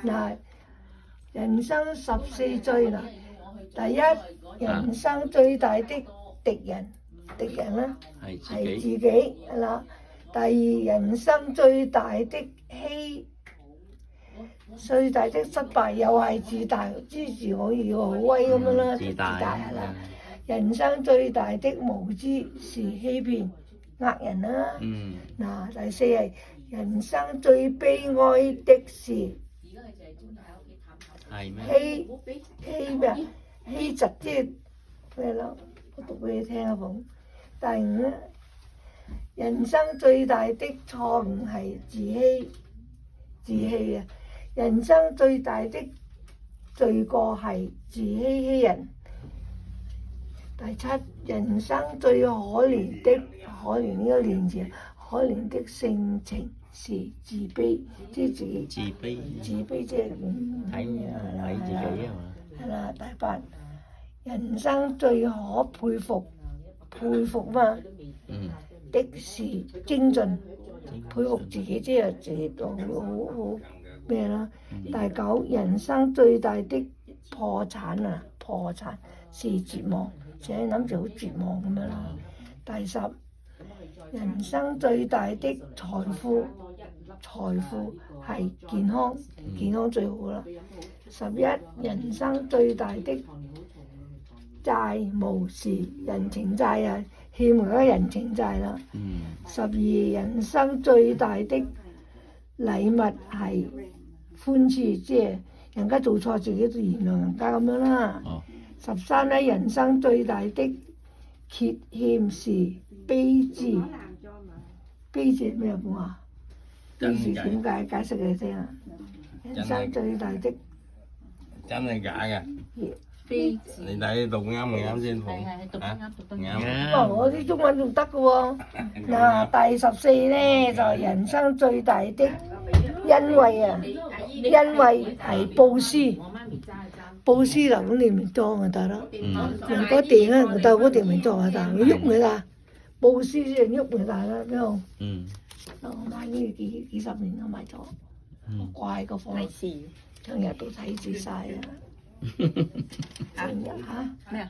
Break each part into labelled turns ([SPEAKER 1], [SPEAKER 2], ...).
[SPEAKER 1] 嗱，人生14歲啦，第一，人生最大的敵人咧係自己係啦。第二，人生最大的最大的失敗又係自大，自我以為好威咁樣啦，自大係啦。人生最大的無知是欺騙呃人啦。嗱，第四係人生最悲哀的事欺咩啊？欺詐即係咩咯？我讀俾你聽啊，鳳。第五咧，人生最大的錯誤係自欺啊！人生最大的罪過係自欺欺人。第七，人生最可憐呢個連字，可憐的性情是自卑，即係自卑即係
[SPEAKER 2] 睇自己啊嘛。
[SPEAKER 1] 係啦，第八，人生最可佩服嘛的是精進，佩服自己即係自己好咩啦。第九，人生最大的破產是絕望，成日諗住好絕望咁樣啦。第十，人生最大的財富係健康最好啦。11，人生最大的債務是人情債啊，欠嗰個人情債啦。12，人生最大的禮物係寬恕，即係人家做錯自己都原諒人家咁樣啦。13咧，人生最大的缺陷是卑智，卑智咩講啊？卑智點解釋俾你聽啊？人生最大的
[SPEAKER 3] 真係假嘅？
[SPEAKER 1] 卑
[SPEAKER 3] 智，你睇讀啱唔啱先？讀啱。
[SPEAKER 1] 我啲中文仲得嘅喎。嗱，第14咧就係人生最大的恩惠啊，恩惠係布施。布施嗱，咁你咪裝就得啦。人嗰電啊，人到嗰電咪裝就得，你喐佢啦。布施先喐佢大啦，邊度？我買呢幾十年都買咗，我掛喺個房，成日都睇住晒啊！成日嚇咩啊？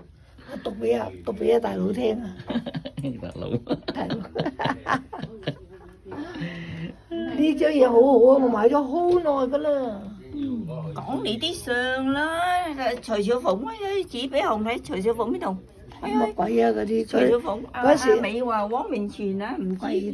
[SPEAKER 1] 我讀俾阿大佬聽啊！大佬，呢張嘢好好啊！我買咗好耐噶啦。
[SPEAKER 4] 講你啲相啦，徐小鳳啊，指俾紅睇徐小鳳邊度？
[SPEAKER 1] 乜鬼啊嗰啲？
[SPEAKER 4] 徐小鳳，
[SPEAKER 1] 嗰時
[SPEAKER 4] 阿美話汪明荃啊，唔知。